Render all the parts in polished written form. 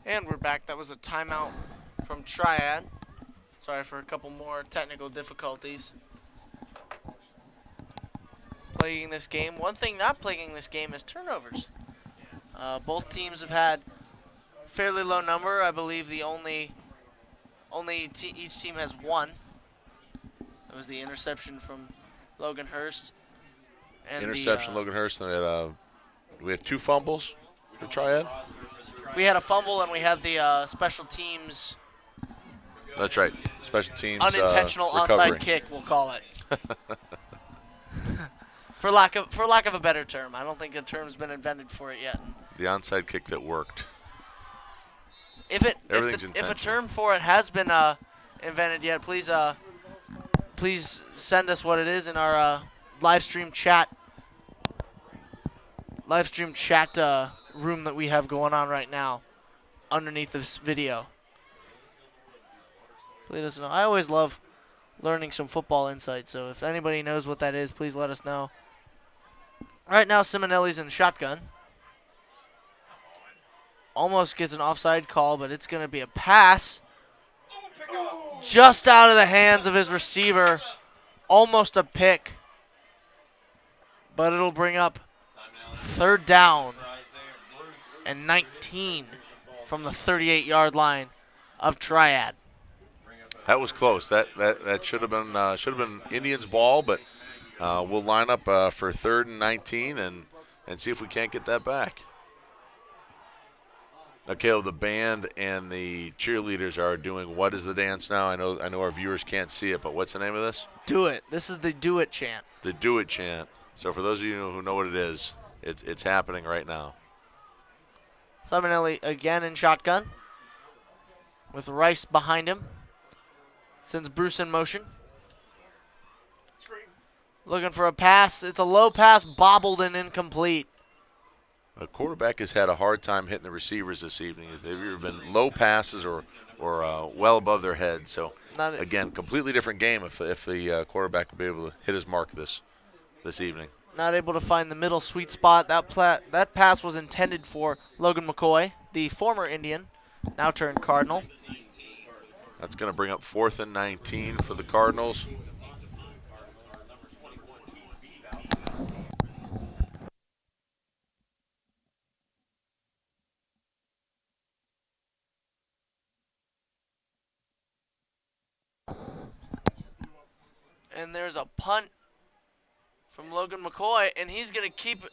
And we're back. That was a timeout from Triad. Sorry for a couple more technical difficulties plaguing this game. One thing not plaguing this game is turnovers. Both teams have had fairly low number. I believe the each team has one. That was the interception from Logan Hurst. And Interception, Logan Hurst. And we had 2 fumbles for Triad. We had a fumble and we had the special teams. That's right. Special teams Unintentional onside kick, we'll call it. for lack of a better term. I don't think a term's been invented for it yet. The onside kick that worked. If a term for it has been invented yet, please send us what it is in our live stream chat room that we have going on right now underneath this video. Please let us know. I always love learning some football insight, so if anybody knows what that is, please let us know. Right now, Simonelli's in shotgun. Almost gets an offside call, but it's going to be a pass. Just out of the hands of his receiver. Almost a pick. But it'll bring up 3rd down and 19 from the 38-yard line of Triad. That was close. That should have been Indians' ball, but we'll line up for 3rd and 19 and see if we can't get that back. Now, Kehl, the band and the cheerleaders are doing what is the dance now? I know our viewers can't see it, but what's the name of this? Do it. This is the Do It chant. The Do It chant. So for those of you who know what it is, it's happening right now. Simonelli again in shotgun with Rice behind him. Sends Bruce in motion. Looking for a pass. It's a low pass, bobbled and incomplete. A quarterback has had a hard time hitting the receivers this evening. They've either been low passes or well above their head. So, again, completely different game if the quarterback will be able to hit his mark this evening. Not able to find the middle sweet spot. That pass was intended for Logan McCoy, the former Indian, now turned Cardinal. That's going to bring up 4th and 19 for the Cardinals. And there's a punt from Logan McCoy, and he's going to keep it.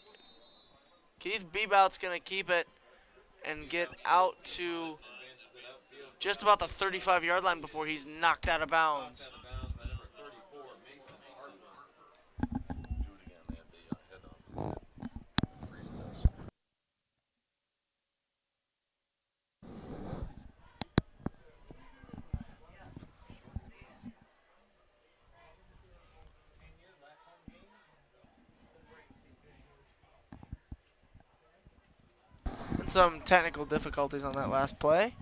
Keith Bebout's going to keep it and get out to just about the 35-yard line before he's knocked out of bounds. Some technical difficulties on that last play,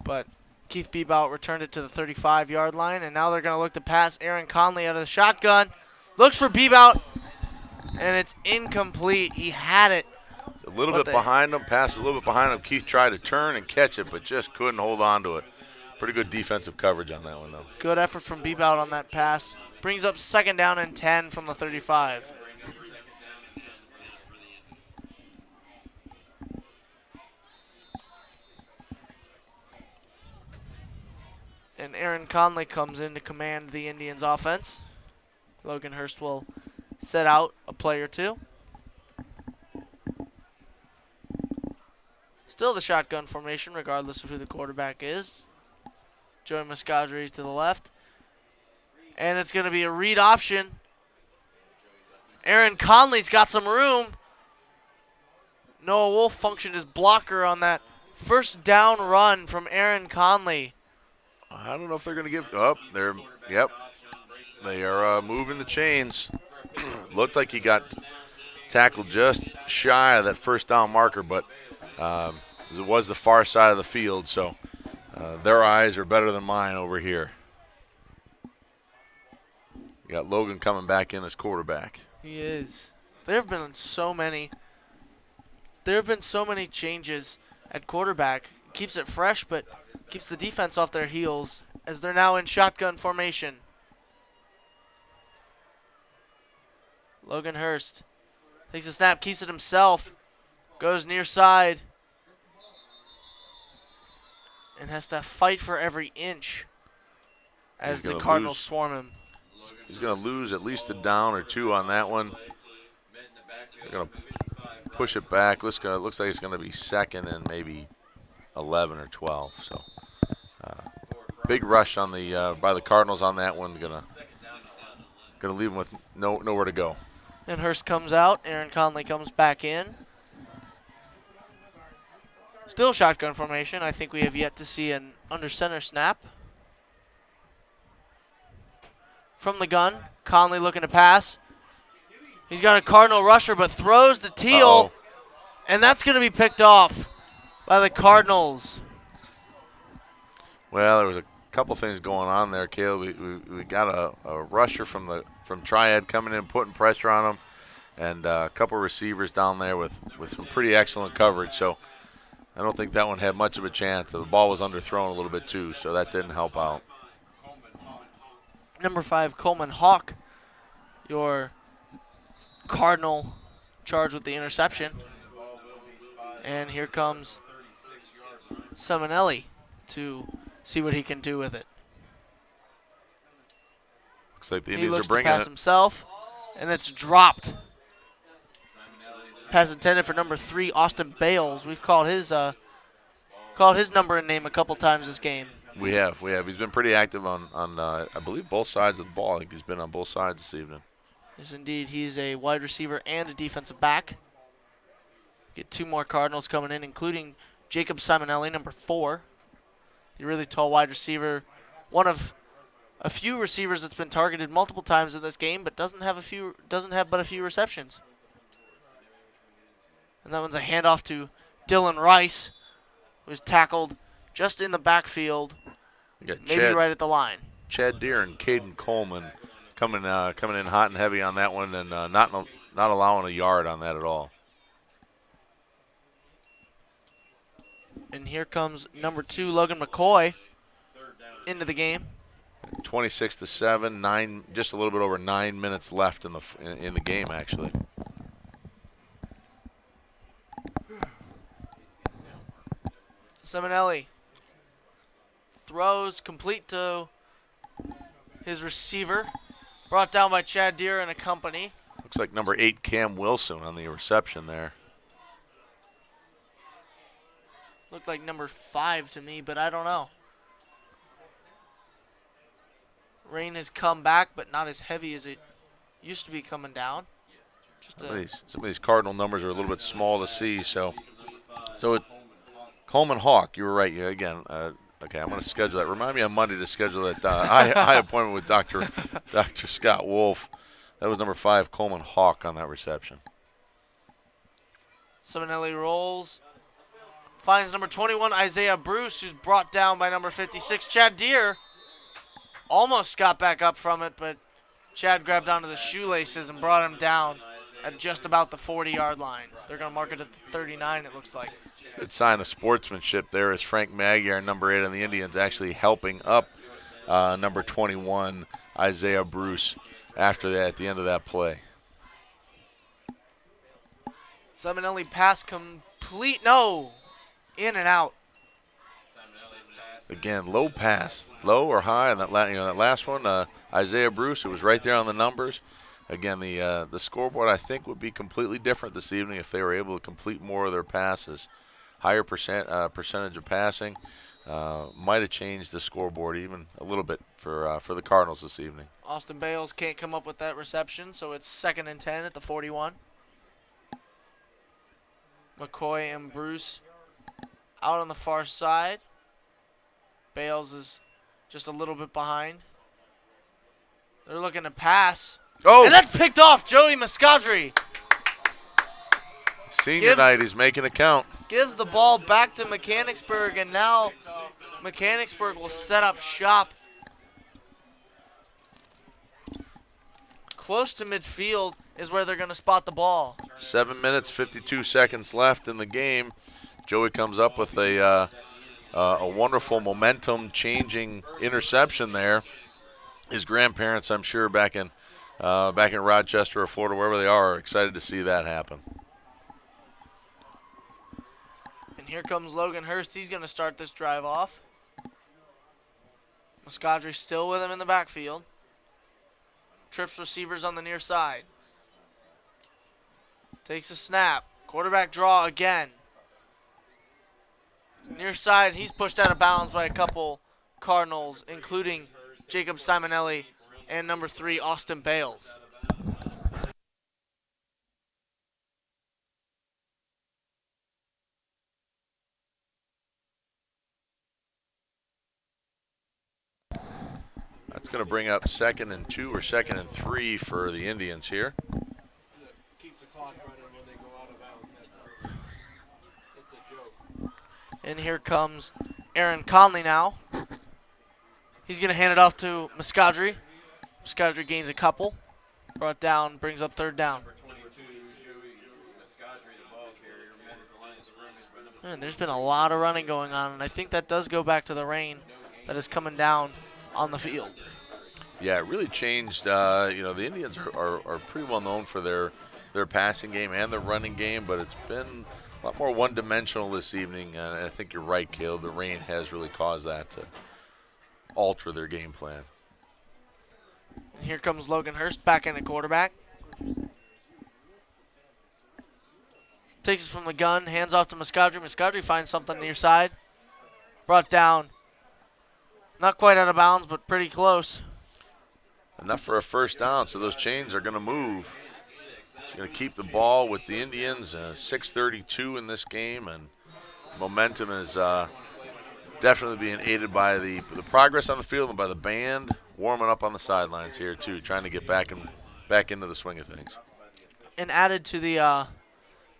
but Keith Bebout returned it to the 35-yard line, and now they're going to look to pass Aaron Conley out of the shotgun. Looks for Bebout, and it's incomplete. He had it. A little bit behind him, passed a little bit behind him. Keith tried to turn and catch it, but just couldn't hold on to it. Pretty good defensive coverage on that one, though. Good effort from Bebout on that pass. Brings up 2nd down and 10 from the 35. And Aaron Conley comes in to command the Indians' offense. Logan Hurst will set out a play or two. Still the shotgun formation, regardless of who the quarterback is. Joey Muscadri to the left. And it's going to be a read option. Aaron Conley's got some room. Noah Wolf functioned as blocker on that 1st down run from Aaron Conley. I don't know if they're going to give up. They are moving the chains. Looked like he got tackled just shy of that 1st down marker, but it was the far side of the field, so their eyes are better than mine over here. You got Logan coming back in as quarterback. He is. There have been so many changes at quarterback. keeps it fresh, but keeps the defense off their heels as they're now in shotgun formation. Logan Hurst takes a snap, keeps it himself, goes near side, and has to fight for every inch as the Cardinals swarm him. He's going to lose at least a down or two on that one. They're going to push it back. Looks like it's going to be second and maybe 11 or 12. So big rush on the by the Cardinals on that one. Going to leave them with nowhere to go. And Hurst comes out. Aaron Conley comes back in. Still shotgun formation. I think we have yet to see an under center snap. From the gun, Conley looking to pass. He's got a Cardinal rusher, but throws to Teal, and that's going to be picked off by the Cardinals. Well, there was a couple things going on there, Kehl. We got a rusher from Triad coming in, putting pressure on him, and a couple receivers down there with some pretty excellent coverage. So I don't think that one had much of a chance. The ball was underthrown a little bit too, so that didn't help out. Number 5, Coleman Hawk, your Cardinal charged with the interception. And here comes Simonelli to see what he can do with it. Looks like the He Indians looks are bringing to pass it. himself, and it's dropped. Pass intended for number 3, Austin Bales. We've called his number and name a couple times this game. We have. He's been pretty active on I believe, both sides of the ball. I think he's been on both sides this evening. Yes, indeed. He's a wide receiver and a defensive back. Get 2 more Cardinals coming in, including Jacob Simonelli, number 4. The really tall wide receiver. One of a few receivers that's been targeted multiple times in this game, but doesn't have but a few receptions. And that one's a handoff to Dylan Rice, who's tackled just in the backfield, maybe right at the line. Chad Deere and Caden Coleman coming in hot and heavy on that one, and not allowing a yard on that at all. And here comes number 2, Logan McCoy, into the game. 26-7, just a little bit over 9 minutes left in the game, actually. Simonelli throws complete to his receiver, brought down by Chad Deere and a company. Looks like number 8, Cam Wilson, on the reception there. Looked like number 5 to me, but I don't know. Rain has come back, but not as heavy as it used to be coming down. Some of these Cardinal numbers are a little bit small to see, so Coleman Hawk, you were right. Again, okay, I'm going to schedule that. Remind me on Monday to schedule that eye appointment with Dr. Scott Wolf. That was number 5, Coleman Hawk, on that reception. Simonelli rolls. Finds number 21, Isaiah Bruce, who's brought down by number 56, Chad Deere. Almost got back up from it, but Chad grabbed onto the shoelaces and brought him down at just about the 40-yard line. They're going to mark it at the 39, it looks like. Good sign of sportsmanship there as Frank Magyar, number 8 on the Indians, actually helping up number 21, Isaiah Bruce, after that, at the end of that play. Simonelli pass complete. No. In and out. Again, low pass, low or high, and that last one, Isaiah Bruce, who was right there on the numbers. Again, the scoreboard, I think, would be completely different this evening if they were able to complete more of their passes. Higher percentage of passing might have changed the scoreboard even a little bit for the Cardinals this evening. Austin Bales can't come up with that reception, so it's 2nd and 10 at the 41. McCoy and Bruce out on the far side. Bales is just a little bit behind. They're looking to pass. Oh! And that's picked off, Joey Muscadri. Senior night, he's making it count. Gives the ball back to Mechanicsburg, and now Mechanicsburg will set up shop close to midfield is where they're going to spot the ball. 7 minutes, 52 seconds left in the game. Joey comes up with a a wonderful momentum-changing interception there. His grandparents, I'm sure, back in Rochester or Florida, wherever they are excited to see that happen. And here comes Logan Hurst. He's going to start this drive off. Muscadry still with him in the backfield. Trips receivers on the near side. Takes a snap. Quarterback draw again. Near side, he's pushed out of bounds by a couple Cardinals, including Jacob Simonelli and number 3, Austin Bales. That's going to bring up 2nd and 2 or 2nd and 3 for the Indians here. And here comes Aaron Conley now. He's going to hand it off to Muscadry. Muscadry gains a couple. Brought down, brings up 3rd down. And there's been a lot of running going on, and I think that does go back to the rain that is coming down on the field. Yeah, it really changed. The Indians are pretty well known for their passing game and their running game, but it's been a lot more one-dimensional this evening. And I think you're right, Kehl. The rain has really caused that to alter their game plan. And here comes Logan Hurst back in at quarterback. Takes it from the gun, hands off to Muscadry. Muscadry finds something near side. Brought down. Not quite out of bounds, but pretty close. Enough for a 1st down, so those chains are going to move. He's going to keep the ball with the Indians. 6:32 in this game, and momentum is definitely being aided by the progress on the field and by the band warming up on the sidelines here too, trying to get back into the swing of things. And added to the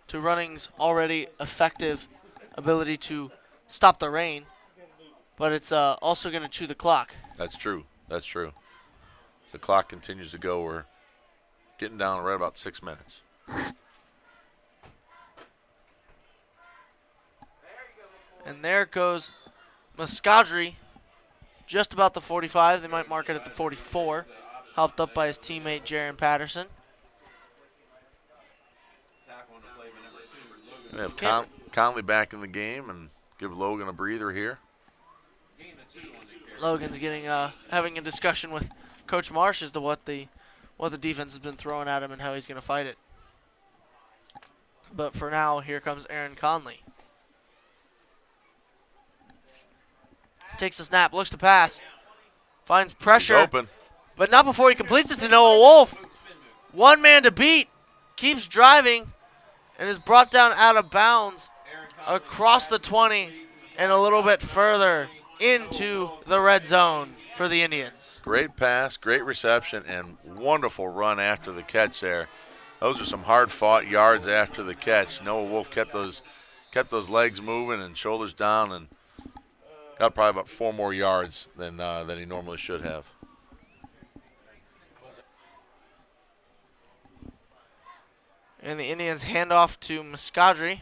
to running's already effective ability to stop the rain, but it's also going to chew the clock. That's true. That's true. As the clock continues to go, we're getting down right about 6 minutes. And there goes Muscadry, just about the 45. They might mark it at the 44. Helped up by his teammate, Jaron Patterson. We have Conley back in the game and give Logan a breather here. Logan's getting having a discussion with Coach Marsh as to what the defense has been throwing at him and how he's going to fight it. But for now, here comes Aaron Conley. Takes a snap, looks to pass, finds pressure, He's open. But not before he completes it to Noah Wolf. One man to beat, keeps driving, and is brought down out of bounds across the 20 and a little bit further into the red zone for the Indians. Great pass, great reception, and wonderful run after the catch there. Those are some hard-fought yards after the catch. Noah Wolf kept those legs moving and shoulders down, and got probably about 4 more yards than he normally should have. And the Indians hand off to Muscadry.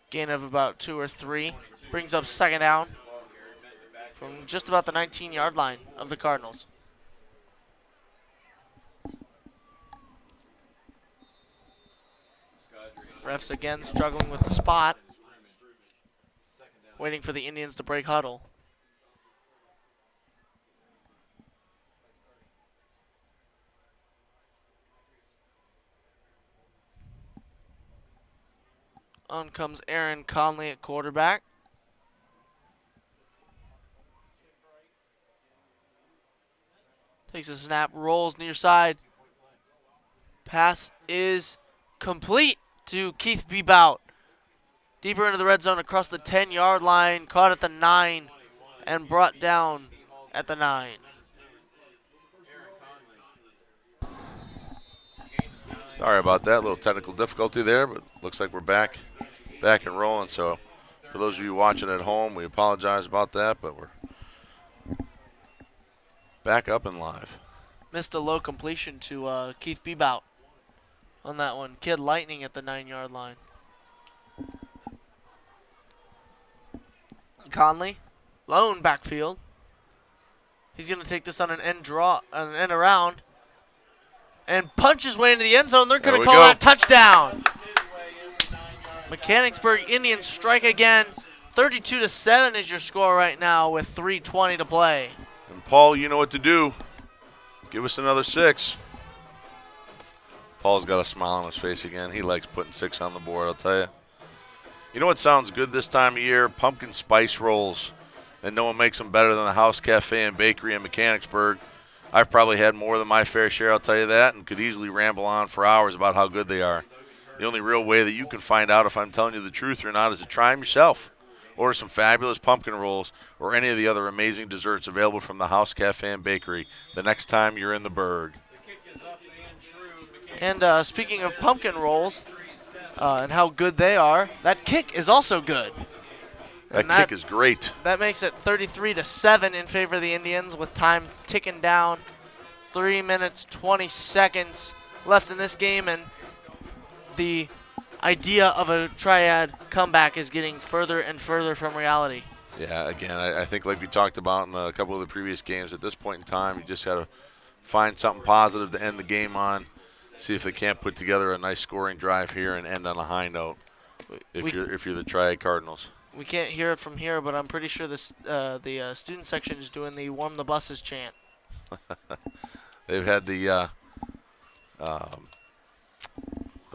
Gain of about 2 or 3. Brings up 2nd down from just about the 19-yard line of the Cardinals. Refs again struggling with the spot. Waiting for the Indians to break huddle. On comes Aaron Conley at quarterback. Takes a snap, rolls near side. Pass is complete to Keith Bebout. Deeper into the red zone across the 10-yard line. Caught at the 9 and brought down at the 9. Sorry about that, a little technical difficulty there, but looks like we're back and rolling. So for those of you watching at home, we apologize about that, but we're back up and live. Missed a low completion to Keith Bebout on that one. Kid Lightning at the 9-yard line. Conley, lone backfield. He's going to take this on an end around, and punch his way into the end zone. They're going to call that touchdown. Mechanicsburg Indians strike again. 32-7 is your score right now with 3:20 to play. And Paul, you know what to do. Give us another 6. Paul's got a smile on his face again. He likes putting 6 on the board, I'll tell you. You know what sounds good this time of year? Pumpkin spice rolls. And no one makes them better than the House Cafe and Bakery in Mechanicsburg. I've probably had more than my fair share, I'll tell you that, and could easily ramble on for hours about how good they are. The only real way that you can find out if I'm telling you the truth or not is to try them yourself. Order some fabulous pumpkin rolls or any of the other amazing desserts available from the House Cafe and Bakery the next time you're in the Berg. And speaking of pumpkin rolls and how good they are, that kick is also good. That kick is great. That makes it 33-7 in favor of the Indians with time ticking down. 3 minutes, 20 seconds left in this game, and the idea of a Triad comeback is getting further and further from reality. Yeah, again, I think like we talked about in a couple of the previous games, at this point in time, you just got to find something positive to end the game on, see if they can't put together a nice scoring drive here and end on a high note if you're the Triad Cardinals. We can't hear it from here, but I'm pretty sure the student section is doing the warm the buses chant. They've had the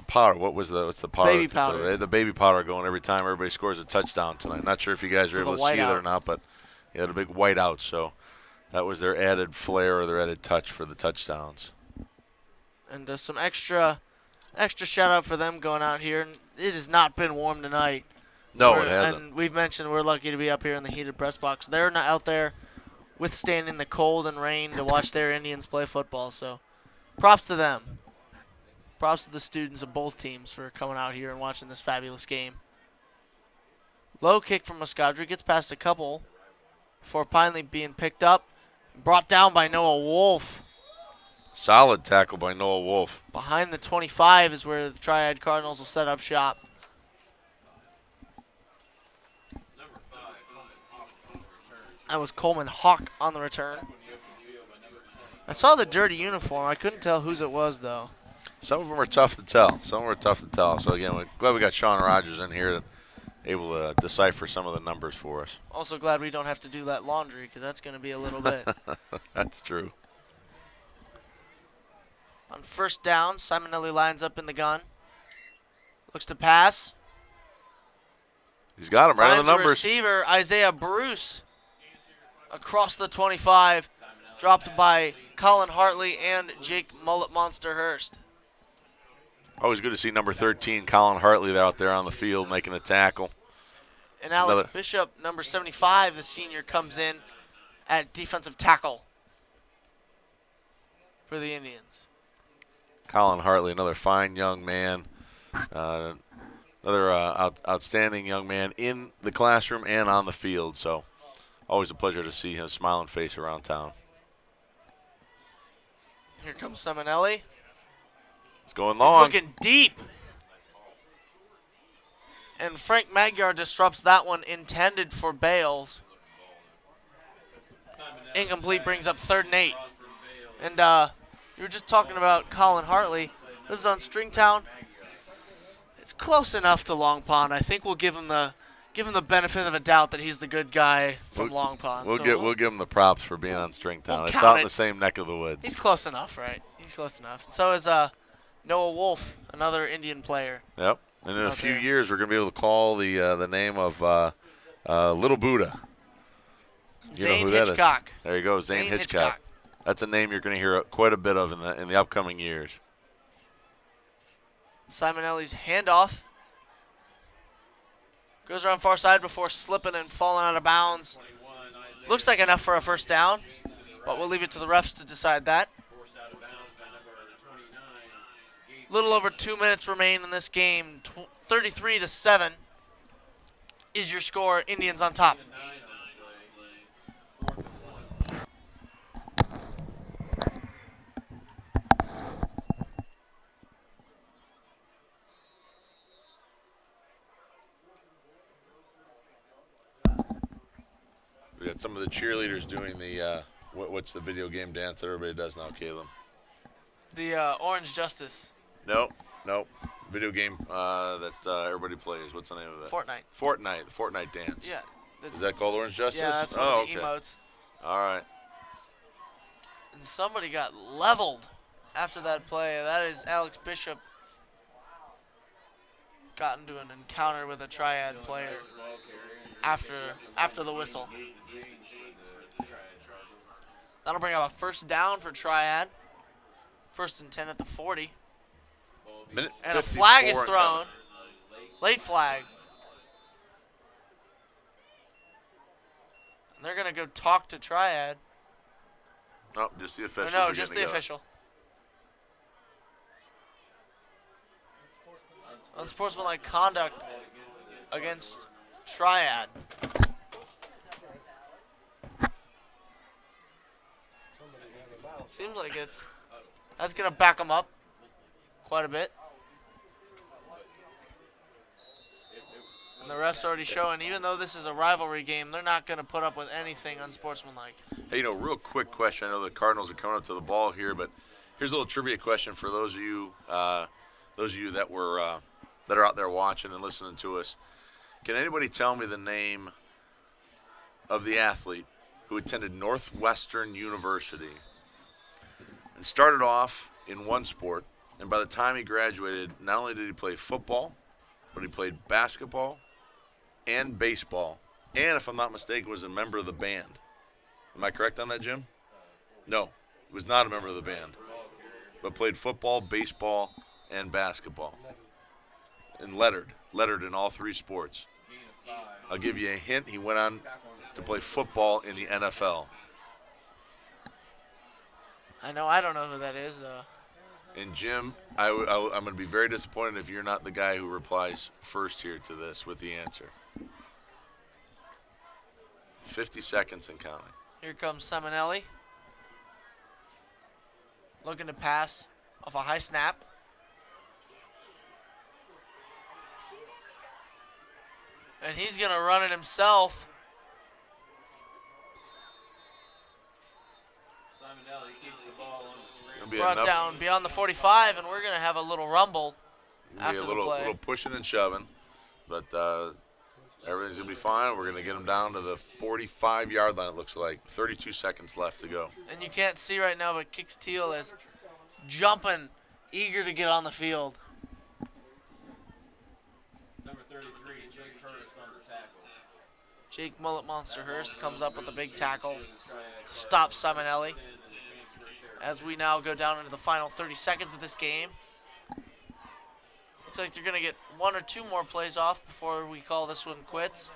powder. What's the powder? Baby powder. They had the baby powder going every time everybody scores a touchdown tonight. Not sure if you guys were able to see it or not, but they had a big white out, so that was their added flair or their added touch for the touchdowns. And some extra shout out for them going out here. It has not been warm tonight. No, it hasn't. And we've mentioned we're lucky to be up here in the heated press box. They're not out there withstanding the cold and rain to watch their Indians play football. So props to them. Props to the students of both teams for coming out here and watching this fabulous game. Low kick from Muscadri gets past a couple before finally being picked up. Brought down by Noah Wolf. Solid tackle by Noah Wolf. Behind the 25 is where the Triad Cardinals will set up shop. That was Coleman Hawk on the return. I saw the dirty uniform. I couldn't tell whose it was, though. Some of them are tough to tell. So, again, we're glad we got Sean Rogers in here able to decipher some of the numbers for us. Also glad we don't have to do that laundry because that's going to be a little bit. That's true. On first down, Simonelli lines up in the gun. Looks to pass. He's got him right on the numbers. Receiver, Isaiah Bruce. Across the 25, dropped by Colin Hartley and Jake Mullet Monster Hurst. Always good to see number 13, Colin Hartley, out there on the field making a tackle. And Alex Bishop, number 75, the senior, comes in at defensive tackle for the Indians. Colin Hartley, another fine young man, another outstanding young man in the classroom and on the field. So always a pleasure to see his smiling face around town. Here comes Simonelli. It's going long. He's looking deep. And Frank Magyar disrupts that one, intended for Bales. Incomplete, brings up 3rd and 8. And you were just talking about Colin Hartley. Lives on Stringtown. It's close enough to Long Pond. I think we'll give him the benefit of a doubt that he's the good guy from Long Pond. We'll give him the props for being on Stringtown. It's out in the same neck of the woods. He's close enough, right? He's close enough. And so is Noah Wolf, another Indian player. Yep. And in a few years, we're going to be able to call the name of Little Buddha. Zane Hitchcock. There you go, Zane Hitchcock. That's a name you're going to hear quite a bit of in the upcoming years. Simonelli's handoff. Goes around far side before slipping and falling out of bounds. Looks like enough for a first down, but we'll leave it to the refs to decide that. Little over 2 minutes remain in this game. 33-7 is your score. Indians on top. at some of the cheerleaders doing the what's the video game dance that everybody does now, Caleb? The Orange Justice. Nope, nope. Video game that everybody plays. What's the name of it? Fortnite. Fortnite. The Fortnite dance. Yeah. Is that called Orange Justice? Yeah, that's one of the emotes. All right. And somebody got leveled after that play. That is Alex Bishop. Got into an encounter with a Triad player after the whistle. That'll bring up a first down for Triad. 1st and 10 at the 40. And a flag is thrown. Late flag. And they're going to go talk to Triad. Oh, just the official. No, just the official. Unsportsmanlike conduct against Triad. Seems like that's going to back them up quite a bit. And the ref's already showing, even though this is a rivalry game, they're not going to put up with anything unsportsmanlike. Hey, real quick question. I know the Cardinals are coming up to the ball here, but here's a little trivia question for those of you that were that are out there watching and listening to us. Can anybody tell me the name of the athlete who attended Northwestern University and started off in one sport, and by the time he graduated, not only did he play football, but he played basketball and baseball, and if I'm not mistaken, was a member of the band. Am I correct on that, Jim? No, he was not a member of the band, but played football, baseball, and basketball. And lettered in all 3 sports. I'll give you a hint. He went on to play football in the NFL. I don't know who that is. And Jim, I'm going to be very disappointed if you're not the guy who replies first here to this with the answer. 50 seconds and counting. Here comes Simonelli. Looking to pass off a high snap. And he's going to run it himself. Simonelli keeps the ball on the screen. Brought down beyond the 45, and we're going to have a little rumble after the play. A little pushing and shoving, but everything's going to be fine. We're going to get him down to the 45-yard line, it looks like. 32 seconds left to go. And you can't see right now, but Kehl is jumping, eager to get on the field. Number 33, Jake Hurst on the tackle. Jake Mullet Monster Hurst comes up with a big tackle to stop Simonelli. As we now go down into the final 30 seconds of this game. Looks like they're going to get 1 or 2 more plays off before we call this one quits.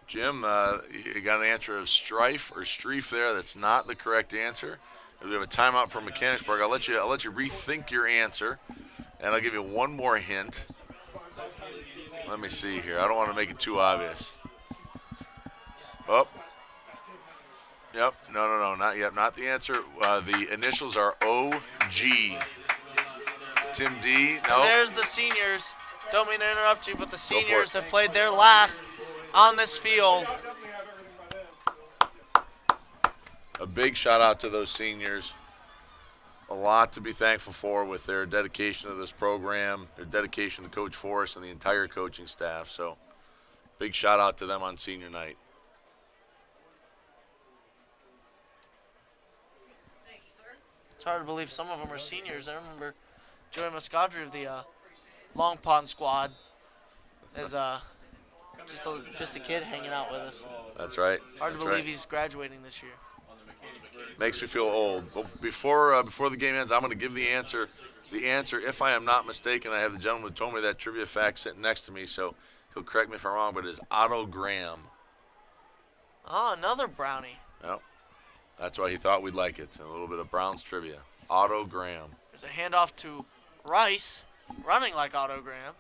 Jim, you got an answer of strife or streif there. That's not the correct answer. We have a timeout from Mechanicsburg. I'll let you rethink your answer, and I'll give you one more hint. Let me see here. I don't want to make it too obvious. Oh. Yep. No, not yet. Not the answer. The initials are OG. Tim D. No. There's the seniors. Don't mean to interrupt you, but the seniors have played their last on this field. A big shout out to those seniors. A lot to be thankful for with their dedication to this program, their dedication to Coach Forrest and the entire coaching staff. So big shout out to them on senior night. It's hard to believe some of them are seniors. I remember Joey Muscadri of the Long Pond squad is just a kid hanging out with us. That's right. Hard to believe he's graduating this year. Makes me feel old. But before the game ends, I'm going to give the answer. The answer, if I am not mistaken, I have the gentleman who told me that trivia fact sitting next to me, so he'll correct me if I'm wrong, but it is Otto Graham. Oh, another Brownie. Yep. That's why he thought we'd like it. A little bit of Browns trivia. Otto Graham. There's a handoff to Rice, running like Otto Graham.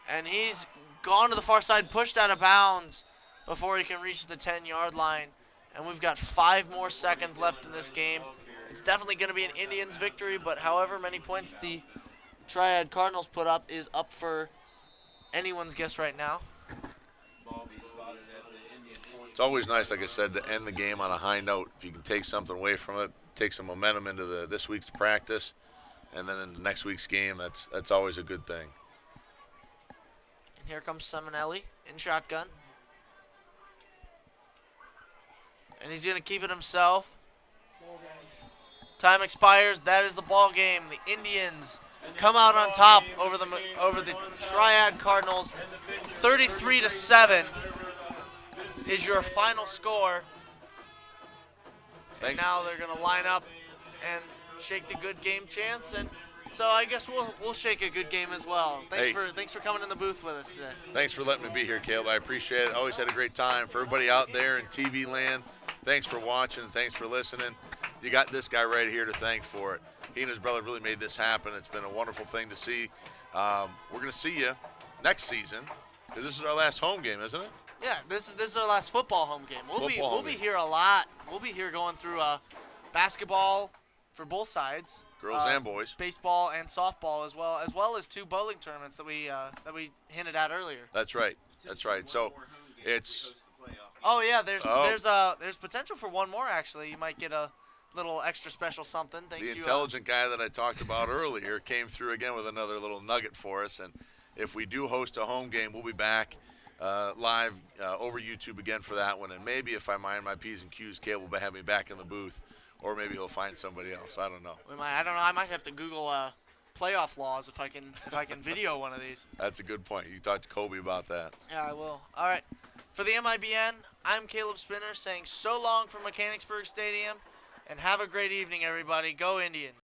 And he's gone to the far side, pushed out of bounds before he can reach the 10-yard line. And we've got 5 more seconds left in this game. It's definitely going to be an Indians victory, but however many points the Triad Cardinals put up is up for anyone's guess right now. Ball be spotted at the Indian It's always nice, like I said, to end the game on a high note. If you can take something away from it, take some momentum into this week's practice, and then in the next week's game, that's always a good thing. And here comes Seminelli in shotgun. And he's going to keep it himself. Time expires. That is the ball game. The Indians come out on top over the Triad Cardinals. 33-7 is your final score. And now they're going to line up and shake the good game chance, and so I guess we'll shake a good game as well. Thanks for coming in the booth with us today. Thanks for letting me be here, Kehl. I appreciate it. Always had a great time. For everybody out there in TV land, thanks for watching. Thanks for listening. You got this guy right here to thank for it. He and his brother really made this happen. It's been a wonderful thing to see. We're going to see you next season, because this is our last home game, isn't it? Yeah, this is our last football home game. We'll be here a lot. We'll be here going through basketball for both sides, girls and boys, baseball and softball as well as 2 bowling tournaments that we hinted at earlier. That's right. So it's there's potential for one more actually. You might get a little extra special something. The intelligent guy that I talked about earlier came through again with another little nugget for us, and if we do host a home game, we'll be back live over YouTube again for that one, and maybe if I mind my P's and Q's, Kehl will have me back in the booth. Or maybe he'll find somebody else. I don't know. I don't know. I might have to Google playoff laws if I can video one of these. That's a good point. You talked to Kobe about that. Yeah, I will. All right. For the M.I.B.N., I'm Caleb Spinner saying so long from Mechanicsburg Stadium, and have a great evening, everybody. Go Indians.